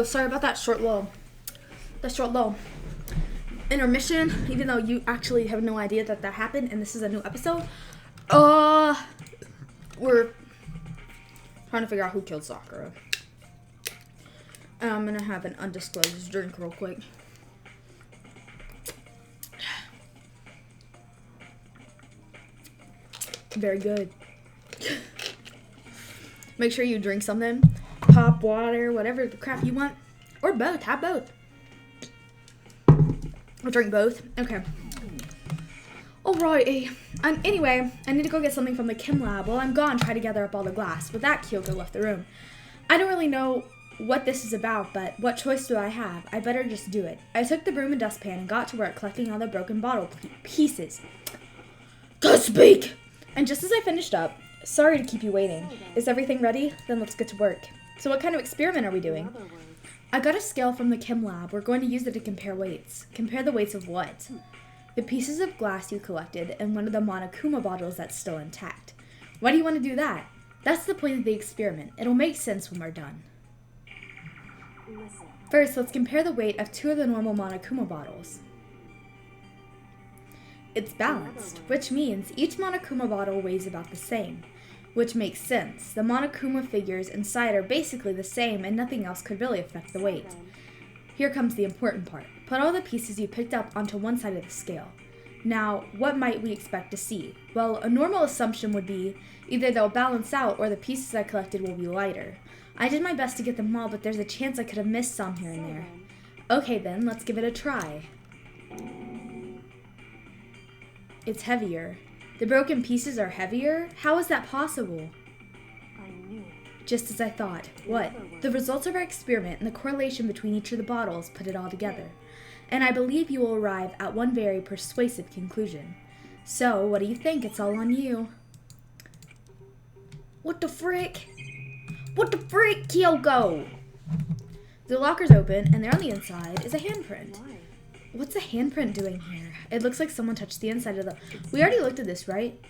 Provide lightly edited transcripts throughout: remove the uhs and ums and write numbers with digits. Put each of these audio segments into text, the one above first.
So sorry about that short little intermission, even though you actually have no idea that happened and this is a new episode. We're trying to figure out who killed Sakura. And I'm gonna have an undisclosed drink real quick. Very good. Make sure you drink something. Pop, water, whatever the crap you want. Or both. Have both. I'll drink both. Okay. Alright. Anyway, I need to go get something from the chem lab. While I'm gone, try to gather up all the glass. With that, Kyoko left the room. I don't really know what this is about, but what choice do I have? I better just do it. I took the broom and dustpan and got to work collecting all the broken bottle pieces. Go speak! And just as I finished up, sorry to keep you waiting. Is everything ready? Then let's get to work. So what kind of experiment are we doing? I got a scale from the chem lab. We're going to use it to compare weights. Compare the weights of what? The pieces of glass you collected and one of the Monokuma bottles that's still intact. Why do you want to do that? That's the point of the experiment. It'll make sense when we're done. First, let's compare the weight of 2 of the normal Monokuma bottles. It's balanced, which means each Monokuma bottle weighs about the same, which makes sense. The Monokuma figures inside are basically the same and nothing else could really affect the weight. Here comes the important part. Put all the pieces you picked up onto one side of the scale. Now, what might we expect to see? Well, a normal assumption would be either they'll balance out or the pieces I collected will be lighter. I did my best to get them all, but there's a chance I could have missed some here and there. Okay then, let's give it a try. It's heavier. The broken pieces are heavier? How is that possible? Just as I thought. What? The results of our experiment and the correlation between each of the bottles put it all together. And I believe you will arrive at one very persuasive conclusion. So, what do you think? It's all on you. What the frick? What the frick, Kyoko? The locker's open, and there on the inside is a handprint. What's a handprint doing here? It looks like someone touched the inside of the... We already looked at this, right?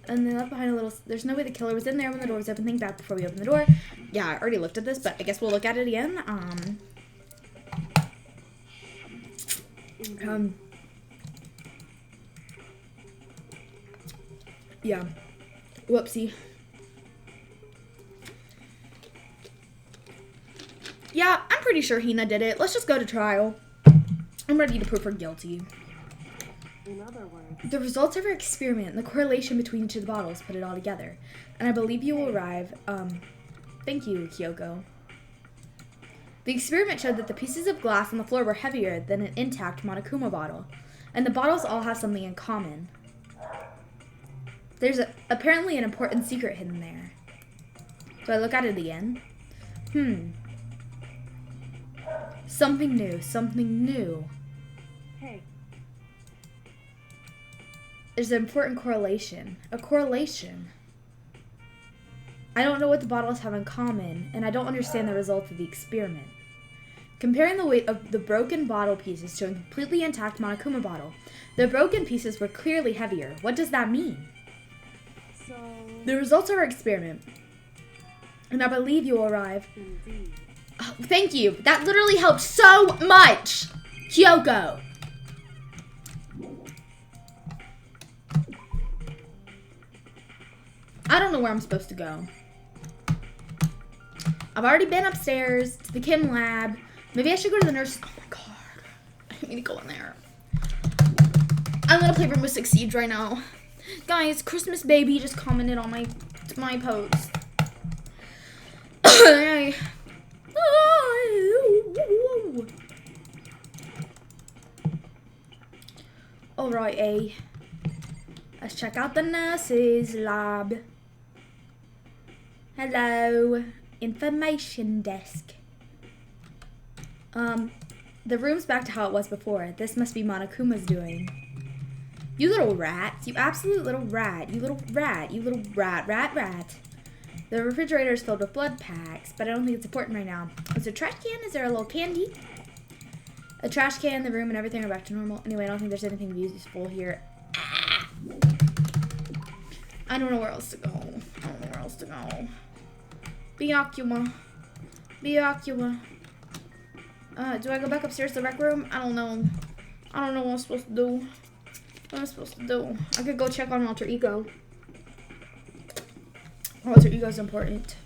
And they left behind a little... There's no way the killer was in there when the door was open. Think back before we open the door. Yeah, I already looked at this, but I guess we'll look at it again. Yeah. Whoopsie. Yeah, I'm pretty sure Hina did it. Let's just go to trial. I'm ready to prove her guilty. In other words, the results of our experiment and the correlation between each of the bottles put it all together. And I believe you will arrive. Thank you, Kyoko. The experiment showed that the pieces of glass on the floor were heavier than an intact Monokuma bottle. And the bottles all have something in common. There's apparently an important secret hidden there. Do I look at it again? Something new. Something new. Hey. There's an important correlation. A correlation. I don't know what the bottles have in common, and I don't understand the results of the experiment. Comparing the weight of the broken bottle pieces to a completely intact Monokuma bottle, the broken pieces were clearly heavier. What does that mean? The results of our experiment, and I believe you will arrive. Oh, thank you. That literally helped so much, Kyoko. I don't know where I'm supposed to go. I've already been upstairs to the chem lab. Maybe I should go to the nurse. Oh my god. I need to go in there. I'm gonna play Rainbow Six Siege right now. Guys, Christmas Baby just commented on my post. Alright, let's check out the nurse's lab. Hello, information desk. The room's back to how it was before. This must be Monokuma's doing. You little rat. You absolute little rat. You little rat. You little rat. The refrigerator is filled with blood packs, but I don't think it's important right now. Is there a trash can? Is there a little candy? A trash can, the room, and everything are back to normal. Anyway, I don't think there's anything useful here. I don't know where else to go. Byakuya. Do I go back upstairs to the rec room? I don't know. I don't know what I'm supposed to do. What am I supposed to do? I could go check on Alter Ego. Alter Ego's important.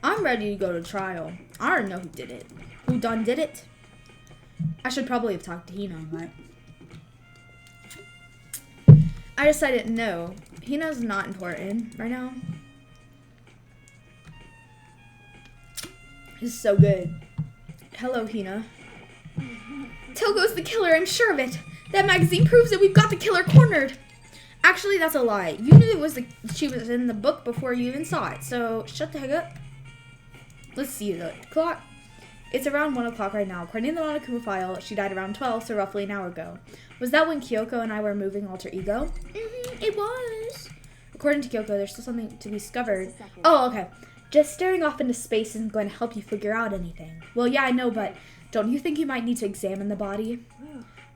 I'm ready to go to trial. I already know who did it. Who done did it? I should probably have talked to Hina, but I decided no. Hina's not important right now. This is so good. Hello, Hina. Togo's the killer, I'm sure of it. That magazine proves that we've got the killer cornered. Actually, that's a lie. You knew she was in the book before you even saw it, so shut the heck up. Let's see the clock. It's around 1 o'clock right now. According to the Monokuma file, she died around 12, so roughly an hour ago. Was that when Kyoko and I were moving Alter Ego? It was. According to Kyoko, there's still something to be discovered. Oh, okay. Just staring off into space isn't going to help you figure out anything. Well, yeah, I know, but don't you think you might need to examine the body?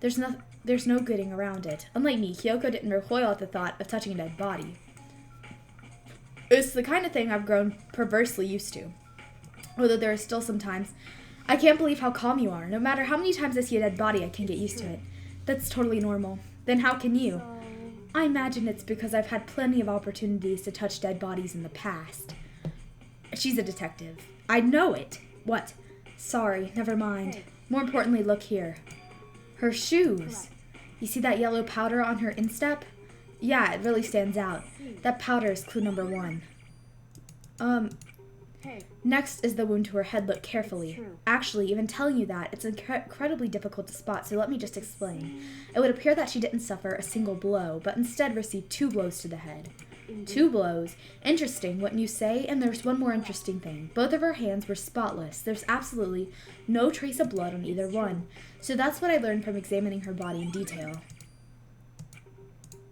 There's no getting around it. Unlike me, Kyoko didn't recoil at the thought of touching a dead body. It's the kind of thing I've grown perversely used to. Although there are still some times I can't believe how calm you are. No matter how many times I see a dead body, I can get used to it. That's totally normal. Then how can you? I imagine it's because I've had plenty of opportunities to touch dead bodies in the past. She's a detective. I know it. What? Sorry, never mind. More importantly, look here. Her shoes. You see that yellow powder on her instep? Yeah, it really stands out. That powder is clue number 1. Next is the wound to her head. Look carefully. Actually, even telling you that, it's incredibly difficult to spot, so let me just explain. It would appear that she didn't suffer a single blow, but instead received 2 blows to the head. 2 blows. Interesting, wouldn't you say? And there's one more interesting thing. Both of her hands were spotless. There's absolutely no trace of blood on either one. So that's what I learned from examining her body in detail.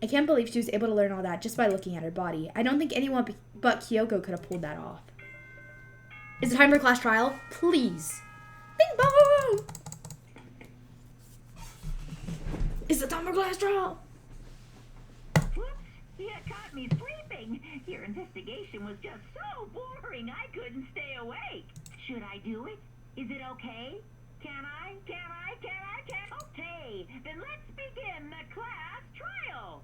I can't believe she was able to learn all that just by looking at her body. I don't think anyone but Kyoko could have pulled that off. Is it time for class trial? Please. Bing bong! Is it time for class trial? Whoops, you caught me sleeping. Your investigation was just so boring I couldn't stay awake. Should I do it? Is it okay? Can I? Okay, then let's begin the class trial.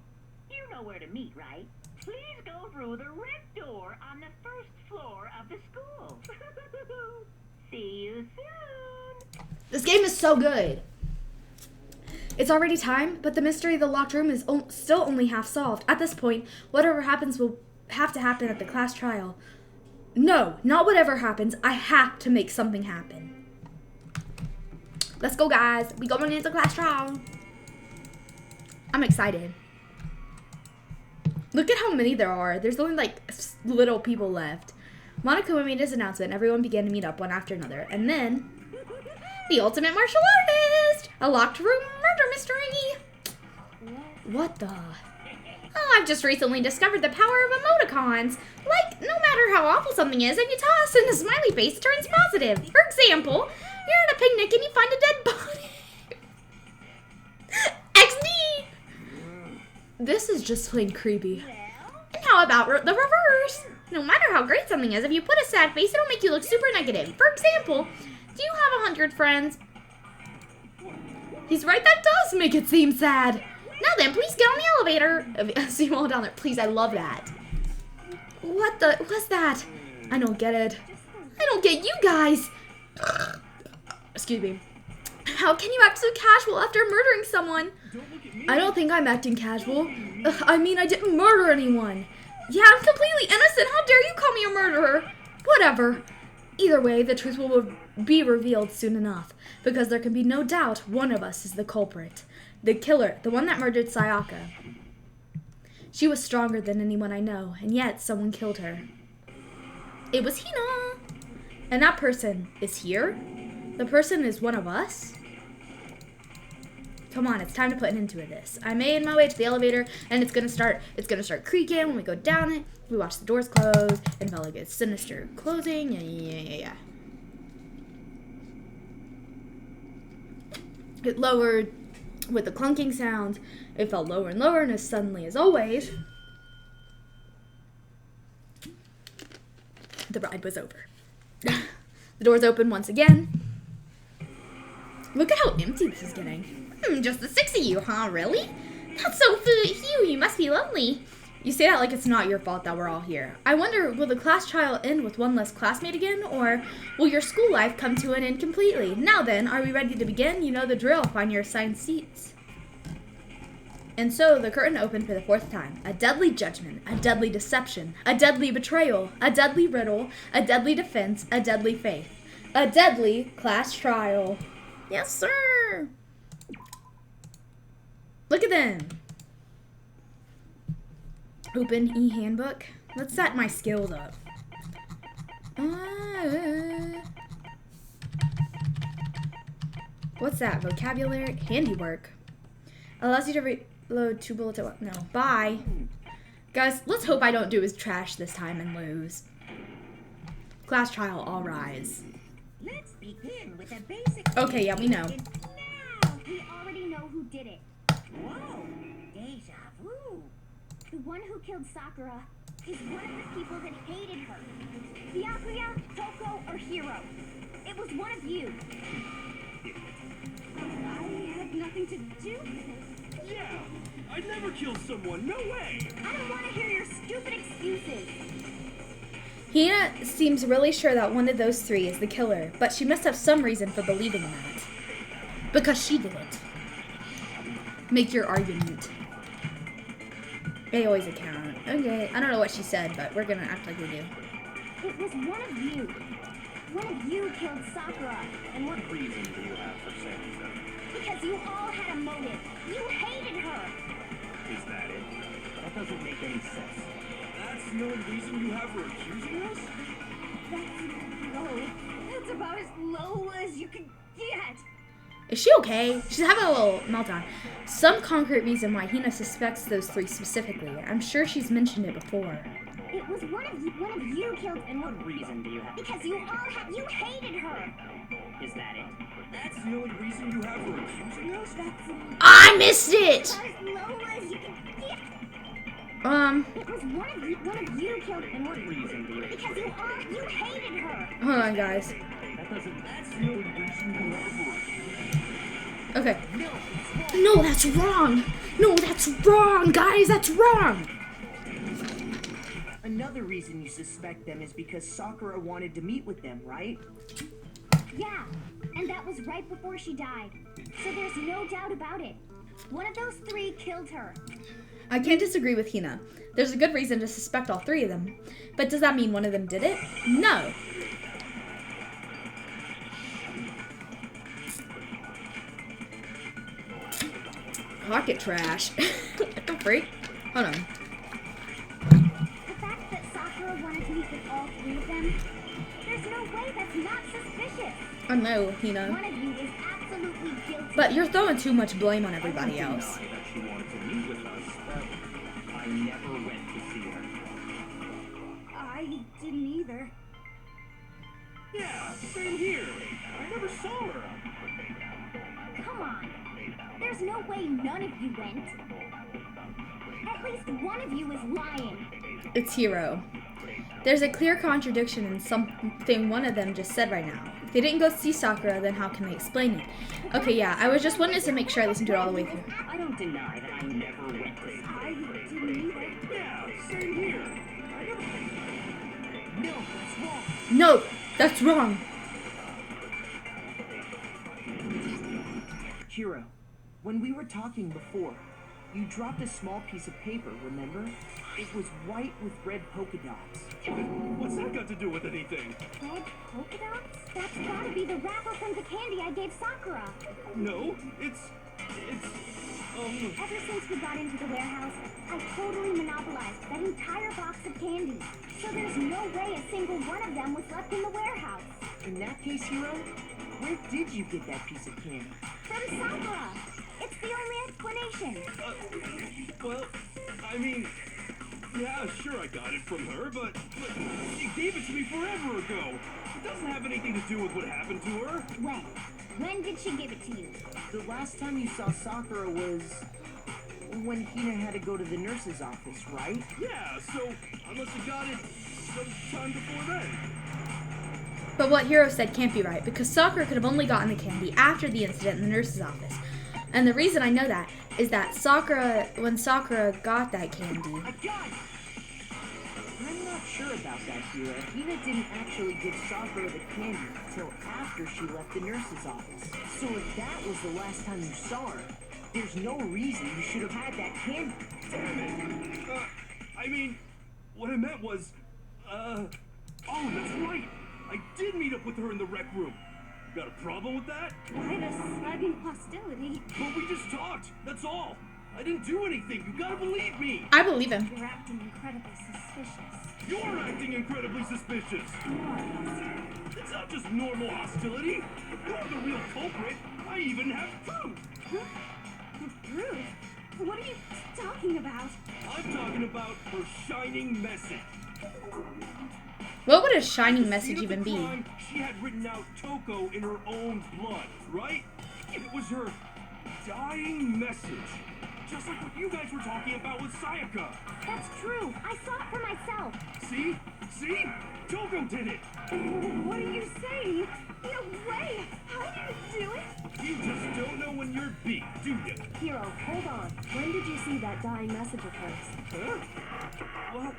You know where to meet, right? Please go through the red door on the first floor of the school. See you soon. This game is so good. It's already time, but the mystery of the locked room is still only half solved. At this point, whatever happens will have to happen at the class trial. No, not whatever happens. I have to make something happen. Let's go, guys. We going into class trial. I'm excited. Look at how many there are. There's only like little people left. Monokuma made his announcement and everyone began to meet up one after another. And then, the ultimate martial artist! A locked room murder mystery! What the? Oh, I've just recently discovered the power of emoticons. Like, no matter how awful something is, if you toss in a smiley face, it turns positive. For example, you're at a picnic and you find a dead body. XD! This is just plain creepy. And how about the reverse? No matter how great something is, if you put a sad face, it'll make you look super negative. For example, do you have 100 friends? He's right, that does make it seem sad. Now then, please get on the elevator. See you all down there. Please, I love that. What's that? I don't get it. I don't get you guys. Excuse me. How can you act so casual after murdering someone? I don't think I'm acting casual. I mean, I didn't murder anyone. Yeah, I'm completely innocent. How dare you call me a murderer? Whatever. Either way, the truth will be revealed soon enough, because there can be no doubt one of us is the culprit. The killer, the one that murdered Sayaka. She was stronger than anyone I know, and yet someone killed her. It was Hina. And that person is here? The person is one of us? Come on, it's time to put an end to this. I made my way to the elevator, and it's gonna start creaking when we go down it. We watch the doors close, and felt like it's sinister closing. Yeah. It lowered with the clunking sound. It felt lower and lower, and as suddenly as always, the ride was over. The doors opened once again. Look at how empty this is getting. Just the 6 of you, huh? Really? That's so few. You must be lonely. You say that like it's not your fault that we're all here. I wonder, will the class trial end with one less classmate again, or will your school life come to an end completely? Now then, are we ready to begin? You know the drill. Find your assigned seats. And so the curtain opened for the 4th time. A deadly judgment, a deadly deception, a deadly betrayal, a deadly riddle, a deadly defense, a deadly faith. A deadly class trial. Yes, sir. Look at them. Open e-handbook. Let's set my skills up. What's that? Vocabulary? Handiwork. Allows you to reload 2 bullets at once. No. Bye. Guys, let's hope I don't do his trash this time and lose. Class trial, all rise. Let's begin with a basic. Okay, yeah, we know. Now, we already know who did it. Whoa, deja vu. The one who killed Sakura is one of the people that hated her. Byakuya, Toko, or Hiro. It was one of you. I had nothing to do with it. Yeah, I'd never kill someone, no way! I don't want to hear your stupid excuses. Hina seems really sure that one of those 3 is the killer, but she must have some reason for believing that. Because she did it. Make your argument. They always account. Okay, I don't know what she said, but we're gonna act like we do. It was one of you. One of you killed Sakura. And what reason do you have for saying so? Because you all had a motive. You hated her. Is that it? That doesn't make any sense. That's the only reason you have for accusing us? That's low. That's about as low as you can get. Is she okay? She's having a little meltdown. Some concrete reason why Hina suspects those 3 specifically. I'm sure she's mentioned it before. It was one of you killed. And what reason do you have? Because you hated her. Is that it? That's the only reason you have for accusing us? That's I missed it. about as low as you can get. It was one of you killed. And what reason do you have? Because you hated her. Hold on, guys. That's the only reason you have for accusing us. Okay. No, that's wrong. No, that's wrong, guys. That's wrong. Another reason you suspect them is because Sakura wanted to meet with them, right? Yeah, and that was right before she died. So there's no doubt about it. One of those 3 killed her. I can't disagree with Hina. There's a good reason to suspect all 3 of them. But does that mean one of them did it? No. Pocket trash. What the freak? Hold on. The fact that Sakura wanted to meet with all 3 of them, there's no way that's not suspicious. Oh no, One Hina. of you is absolutely guilty. But you're throwing too much blame on everybody else. That she wanted to meet with us, but I never went to see her. I didn't either. Yeah, same here. I never saw her. Come on. There's no way none of you went. At least one of you is lying. It's Hiro. There's a clear contradiction in something one of them just said right now. If they didn't go see Sakura, then how can they explain it? Okay, yeah, I was just wanting to make sure I listened to it all the way through. I don't deny that I never went to see her. I didn't either. Yeah, same here. I never... No, that's wrong. No, that's wrong. Hiro, when we were talking before, you dropped a small piece of paper, remember? It was white with red polka dots. What's that got to do with anything? Red polka dots? That's gotta be the wrapper from the candy I gave Sakura. No, it's... Ever since we got into the warehouse, I totally monopolized that entire box of candy. So there's no way a single one of them was left in the warehouse. In that case, Hiro, where did you get that piece of candy? From Sakura. It's the only explanation. Well, I mean... Yeah, sure I got it from her, but she gave it to me forever ago. It doesn't have anything to do with what happened to her. When? When did she give it to you? The last time you saw Sakura was when Hina had to go to the nurse's office, right? Yeah, so I must have got it some time before then. But what Hiro said can't be right, because Sakura could have only gotten the candy after the incident in the nurse's office. And the reason I know that is that when Sakura got that candy... I got it! I'm not sure about that, Hiro. Hina didn't actually give Sakura the candy until after she left the nurse's office. So if that was the last time you saw her, there's no reason you should have had that candy. Damn it. I mean, what I meant was, oh, that's right. I did meet up with her in the rec room. You got a problem with that? Quite a sudden hostility. But we just talked, that's all. I didn't do anything, you gotta believe me. I believe him. You're acting incredibly suspicious. You're acting incredibly suspicious. It's not just normal hostility. You're the real culprit. I even have proof. Proof? What are you talking about? I'm talking about her shining message. What would a shining The message scene of even the be? crime, she had written out Toko in her own blood, right? It was her dying message. Just like what you guys were talking about with Sayaka. That's true. I saw it for myself. See? See? Toko did it. What are you saying? No way. How did you do it? You just don't know when you're beat, do you? Hiro, hold on. When did you see that dying message of hers? Huh? Well,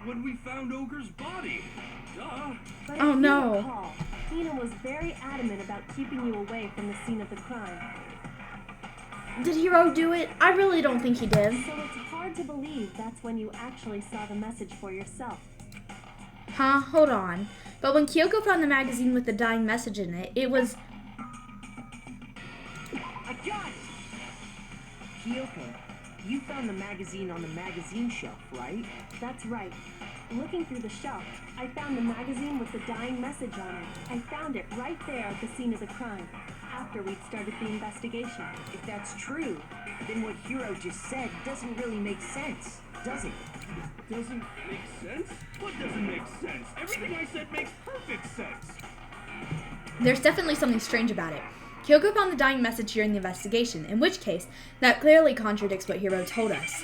when we found Ogre's body. Duh. But Oh, if you no. recall, Hina was very adamant about keeping you away from the scene of the crime. Did Hiro do it? I really don't think he did. So it's hard to believe that's when you actually saw the message for yourself. Huh? Hold on. But when Kyoko found the magazine with the dying message in it, it was... I got it! Kyoko, you found the magazine on the magazine shelf, right? That's right. Looking through the shelf, I found the magazine with the dying message on it. I found it right there at the scene of the crime, after we'd started the investigation. If that's true, then what Hiro just said doesn't really make sense, does it? Doesn't make sense? What doesn't make sense? Everything I said makes perfect sense. There's definitely something strange about it. Kyoko found the dying message during the investigation, in which case, that clearly contradicts what Hiro told us.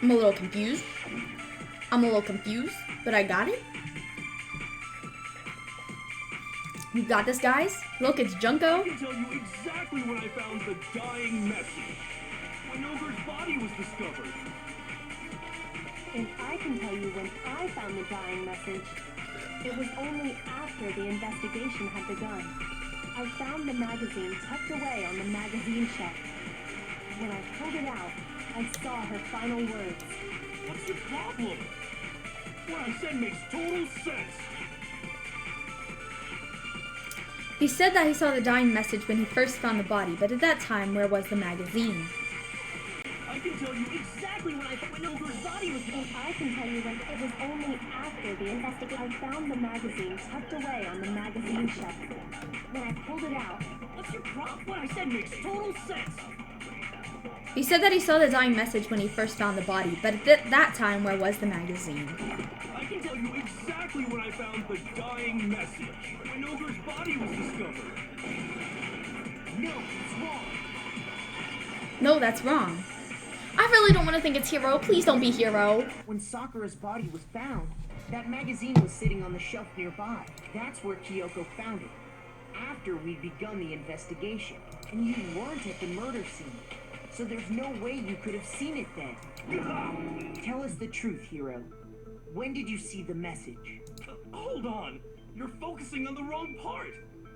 I'm a little confused, but I got it. You got this, guys? Look, it's I Junko. can tell you exactly when I found the dying message. When Ogre's body was discovered. And I can tell you when I found the dying message. It was only after the investigation had begun. I found the magazine tucked away on the magazine shelf. When I pulled it out, I saw her final words. What's your problem? What I said makes total sense. He said that he saw the dying message when he first found the body, but at that time, where was the magazine? I can tell you exactly when Ogre's body was. And I can tell you when it was only after the investigation. I found the magazine tucked away on the magazine shelf. When I pulled it out, What's your problem? What I said makes total sense. He said that he saw the dying message when he first found the body, but at that time, where was the magazine? I can tell you exactly when I found the dying message. When Ogre's body was discovered. No, it's wrong. No, that's wrong. I really don't want to think it's Hiro. Please don't be Hiro. When Sakura's body was found, that magazine was sitting on the shelf nearby. That's where Kyoko found it. After we'd begun the investigation. And you weren't at the murder scene. So there's no way you could have seen it then. Tell us the truth, Hiro. When did you see the message? Hold on. You're focusing on the wrong part.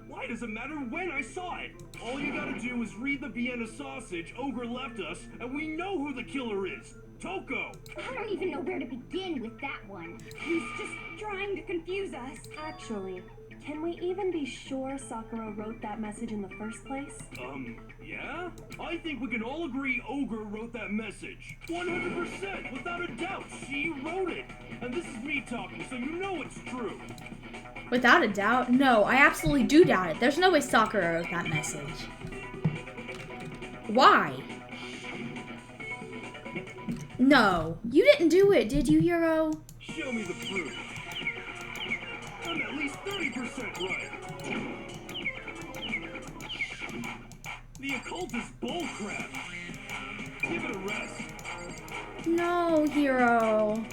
Why does it matter when I saw it? All you gotta do is read the Vienna sausage Ogre left us, and we know who the killer is. Toko! I don't even know where to begin with that one. He's just trying to confuse us. Actually, can we even be sure Sakura wrote that message in the first place? Yeah? I think we can all agree Ogre wrote that message. 100%, without a doubt, she wrote it. And this is me talking, so you know it's true. Without a doubt? No, I absolutely do doubt it. There's no way Sakura wrote that message. Why? No. You didn't do it, did you, Hiro? Show me the proof. I'm at least 30% right. The occult is bullcrap. Give it a rest. No, Hiro.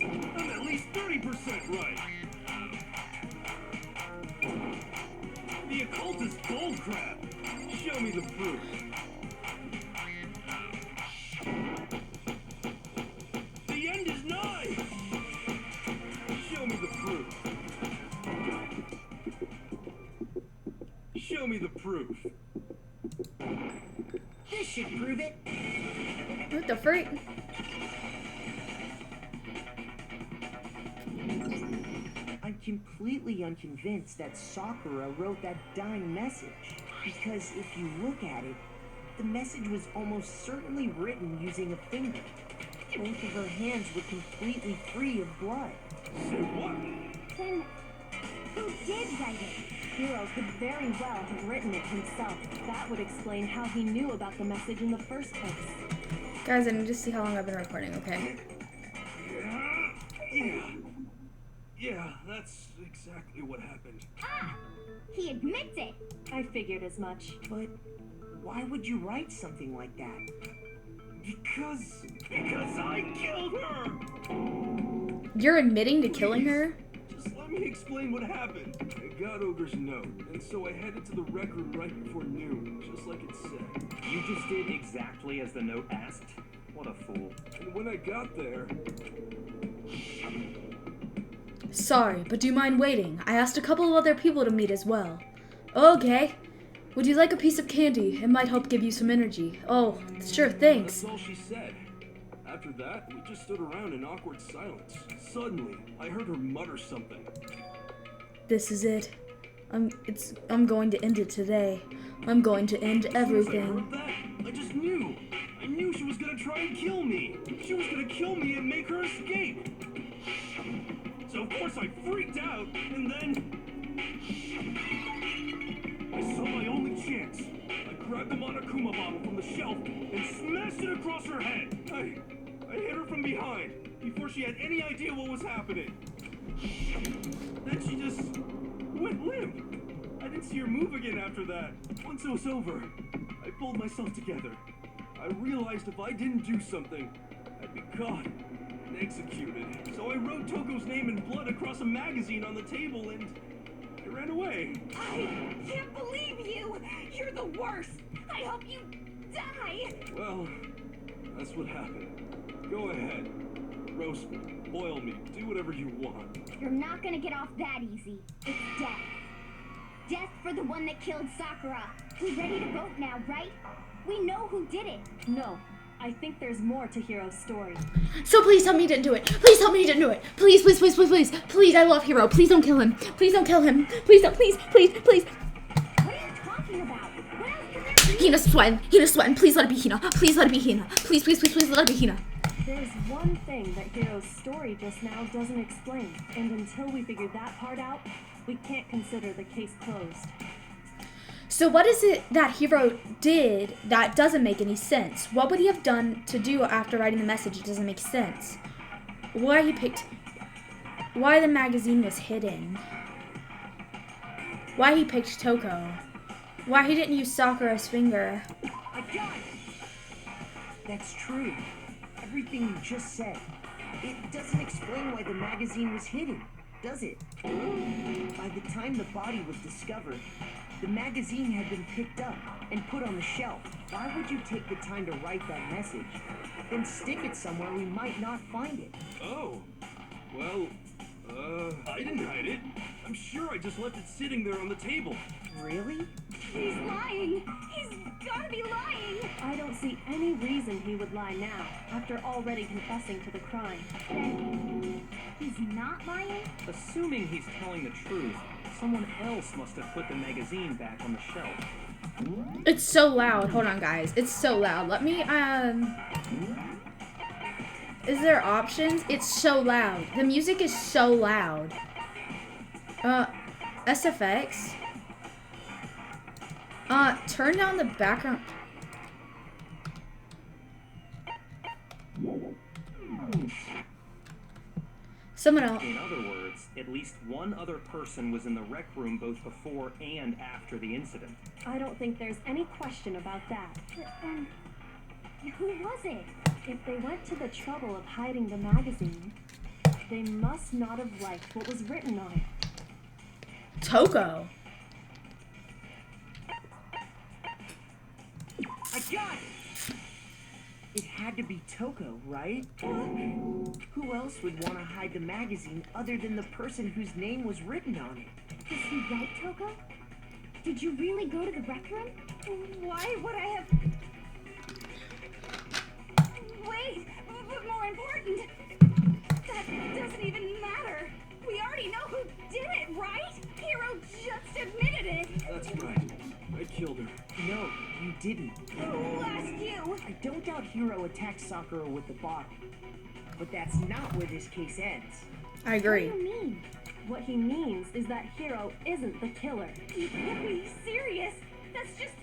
I'm at least 30% right. proof. The end is nigh! Show me the proof. Show me the proof. This should prove it. What the freak? I'm completely unconvinced that Sakura wrote that dying message. Because if you look at it, the message was almost certainly written using a finger. Both of her hands were completely free of blood. Say what? Then, who did write it? Hiro could very well have written it himself. That would explain how he knew about the message in the first place. Guys, I need to see how long I've been recording, okay? Yeah, that's exactly what happened. Ah! He admits it! I figured as much. But why would you write something like that? Because I killed her! You're admitting to killing her? Just let me explain what happened. I got Ogre's note, and so I headed to the rec room right before noon, just like it said. You just did exactly as the note asked? What a fool. And when I got there... Sorry, but do you mind waiting? I asked a couple of other people to meet as well. Okay. Would you like a piece of candy? It might help give you some energy. Oh, sure, thanks. That's all she said. After that, we just stood around in awkward silence. Suddenly, I heard her mutter something. This is it. I'm going to end it today. I'm going to end As soon as I everything. heard that, I just knew. I knew she was gonna try and kill me. She was gonna kill me and make her escape. So of course I freaked out, and then I saw my only chance. I grabbed the Monokuma bottle from the shelf and smashed it across her head. I hit her from behind before she had any idea what was happening. Then she just went limp. I didn't see her move again after that. Once it was over, I pulled myself together. I realized if I didn't do something, I'd be caught and executed. So I wrote Toko's name in blood across a magazine on the table and I ran away. I can't believe you! You're the worst! I hope you die! Well, that's what happened. Go ahead. Roast me, boil me, do whatever you want. You're not gonna get off that easy. It's death. Death for the one that killed Sakura. We ready to vote now, right? We know who did it. No, I think there's more to Hiro's story. So please tell me he didn't do it. Please tell me he didn't do it. Please, please, please, please, please. Please, I love Hiro. Please don't kill him. Please don't kill him. Please don't. Please, please, please. What are you talking about? What else could there be? Hina's sweating. Hina's sweating. Please let it be Hina. Please let it be Hina. Please, please, please, please let it be Hina. There's one thing that Hiro's story just now doesn't explain, and until we figure that part out, we can't consider the case closed. So what is it that Hiro did that doesn't make any sense? What would he have done to do after writing the message? It doesn't make sense. Why the magazine was hidden. Why he picked Toko. Why he didn't use Sakura's finger. I got it! That's true. Everything you just said. It doesn't explain why the magazine was hidden, does it? By the time the body was discovered, the magazine had been picked up and put on the shelf. Why would you take the time to write that message? Then stick it somewhere we might not find it. Oh, well, I didn't hide it. I'm sure I just left it sitting there on the table. Really? He's lying. He's gotta be lying. I don't see any reason he would lie now, after already confessing to the crime. Then he's not lying? Assuming he's telling the truth, someone else must have put the magazine back on the shelf. It's so loud. Hold on, guys. It's so loud. Let me, is there options? It's so loud. The music is so loud. SFX. Turn down the background. Someone else. In other words, at least one other person was in the rec room both before and after the incident. I don't think there's any question about that. But then, who was it? If they went to the trouble of hiding the magazine, they must not have liked what was written on it. I got it! It had to be Toko, right? Who else would want to hide the magazine other than the person whose name was written on it? Is he right, Toko? Did you really go to the rec room? Why would I have... Wait, but more important, that doesn't even matter. We already know who did it, right? Hiro just admitted it. That's right. I killed her. No, you didn't. Who asked you? I don't doubt Hiro attacked Sakura with the bottle. But that's not where this case ends. I agree. What do you mean? What he means is that Hiro isn't the killer. You can't be serious. That's just...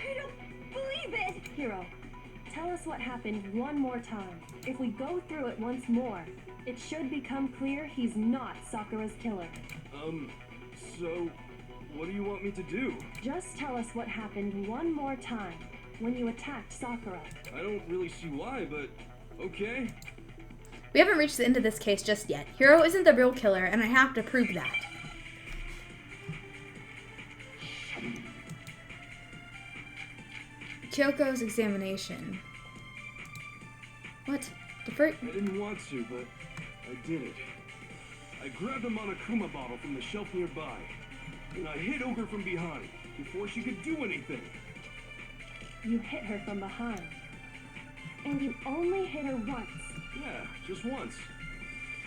I don't believe it. Hiro, tell us what happened one more time. If we go through it once more, it should become clear he's not Sakura's killer. So, what do you want me to do? Just tell us what happened one more time when you attacked Sakura. I don't really see why, but okay. We haven't reached the end of this case just yet. Hiro isn't the real killer, and I have to prove that. Kyoko's examination. What? The fruit? I didn't want to, but I did it. I grabbed the Monokuma bottle from the shelf nearby, and I hit Ogre from behind before she could do anything. You hit her from behind. And you only hit her once. Yeah, just once.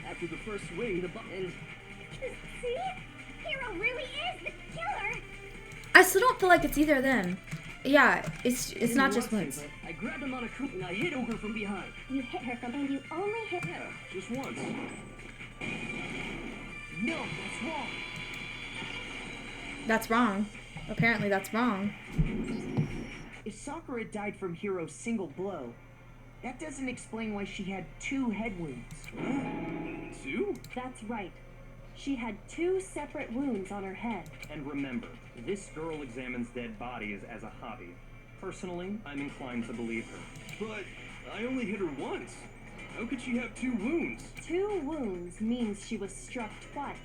After the first swing, the button. See? Hiro really is the killer! I still don't feel like it's either of them. Yeah, it's not just once. I grabbed the Monokuma and I hit Ogre from behind. You hit her from, and you only hit her. Yeah, just once. No, that's wrong. That's wrong. Apparently that's wrong. If Sakura died from Hiro's single blow, that doesn't explain why she had 2 head wounds. 2? That's right. She had 2 separate wounds on her head. And remember, this girl examines dead bodies as a hobby. Personally, I'm inclined to believe her. But I only hit her once. How could she have 2 wounds? 2 wounds means she was struck twice.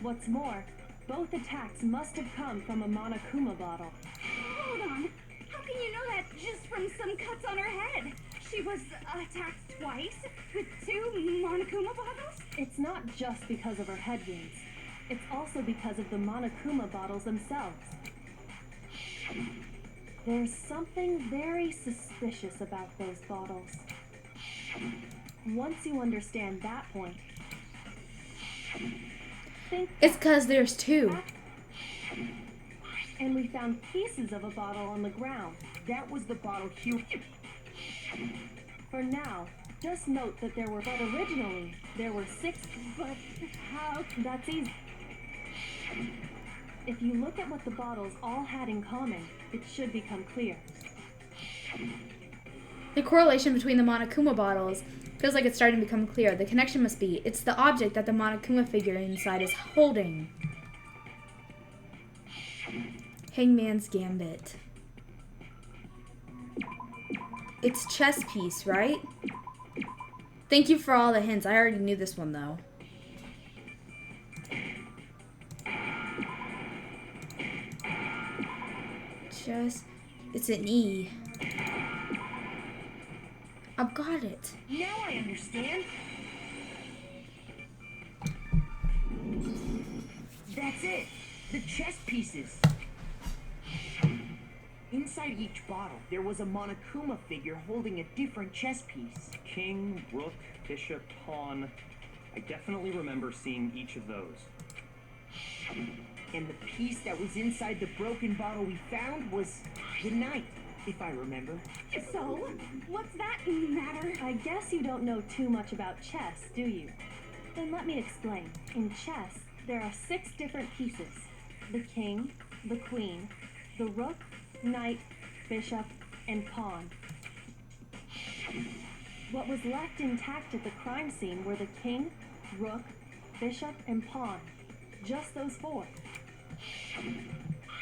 What's more, both attacks must have come from a Monokuma bottle. Hold on. How can you know that just from some cuts on her head? She was attacked twice with 2 Monokuma bottles? It's not just because of her head wounds. It's also because of the Monokuma bottles themselves. There's something very suspicious about those bottles. Once you understand that point, think It's because there's 2. and we found pieces of a bottle on the ground. That was the bottle Hiro... For now, just note that but originally, there were 6, But how? that's easy. If you look at what the bottles all had in common, it should become clear. The correlation between the Monokuma bottles feels like it's starting to become clear. The connection must be, it's the object that the Monokuma figure inside is holding. Hangman's Gambit. It's chess piece, right? Thank you for all the hints. I already knew this one though. It's an E. I've got it. Now I understand. That's it. The chess pieces. Inside each bottle, there was a Monokuma figure holding a different chess piece. King, rook, bishop, pawn. I definitely remember seeing each of those. And the piece that was inside the broken bottle we found was the knight, if I remember. So, what's that matter? I guess you don't know too much about chess, do you? Then let me explain. In chess, there are 6 different pieces. The king, the queen, the rook, knight, bishop, and pawn. What was left intact at the crime scene were the king, rook, bishop, and pawn. Just those 4.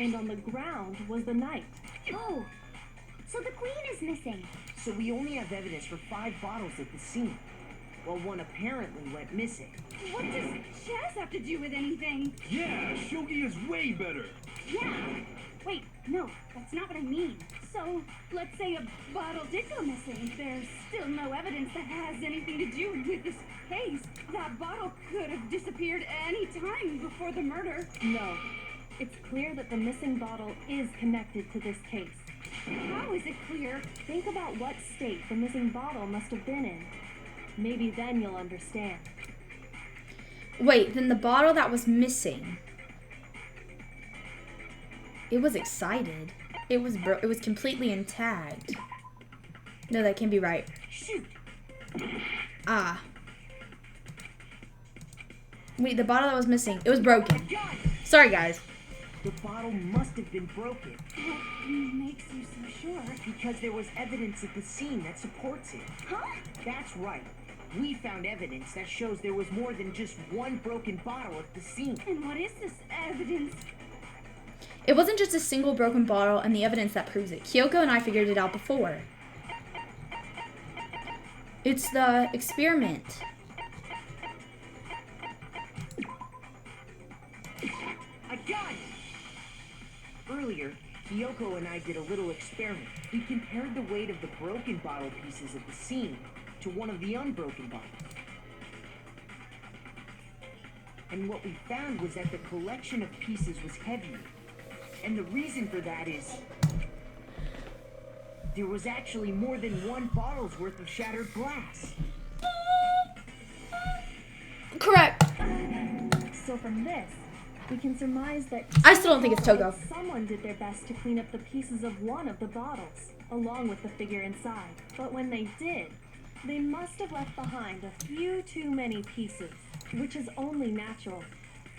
And on the ground was the knight. Oh, so the queen is missing. So we only have evidence for 5 bottles at the scene, while one apparently went missing. What does chess have to do with anything? Yeah, shogi is way better. Yeah. Wait, no, that's not what I mean. So, let's say a bottle did go missing. There's still no evidence that has anything to do with this case. That bottle could have disappeared any time before the murder. No. It's clear that the missing bottle is connected to this case. How is it clear? Think about what state the missing bottle must have been in. Maybe then you'll understand. Wait, then the bottle that was missing. It was excited. It was completely intact. No, that can't be right. Shoot! Ah. Wait, the bottle that was missing. It was broken. Sorry, guys. The bottle must have been broken. What makes you so sure? Because there was evidence at the scene that supports it. Huh? That's right. We found evidence that shows there was more than just one broken bottle at the scene. And what is this evidence? It wasn't just a single broken bottle and the evidence that proves it. Kyoko and I figured it out before. It's the experiment. I got it! Earlier, Kyoko and I did a little experiment. We compared the weight of the broken bottle pieces at the scene to one of the unbroken bottles. And what we found was that the collection of pieces was heavier. And the reason for that is there was actually more than one bottle's worth of shattered glass. Correct. So from this, we can surmise that I still don't think it's Togo. someone did their best to clean up the pieces of one of the bottles, along with the figure inside. But when they did, they must have left behind a few too many pieces, which is only natural.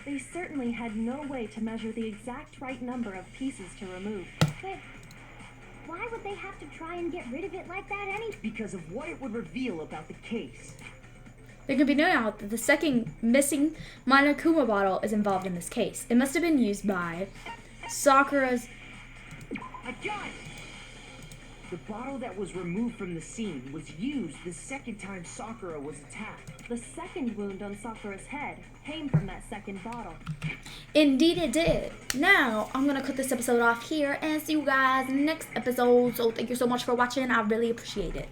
They certainly had no way to measure the exact right number of pieces to remove. But why would they have to try and get rid of it like that anyway? Because of what it would reveal about the case. There can be no doubt that the second missing Monokuma bottle is involved in this case. It must have been used by Sakura's... I got it! The bottle that was removed from the scene was used the second time Sakura was attacked. The second wound on Sakura's head came from that second bottle. Indeed it did. Now, I'm going to cut this episode off here and see you guys in the next episode. So thank you so much for watching. I really appreciate it.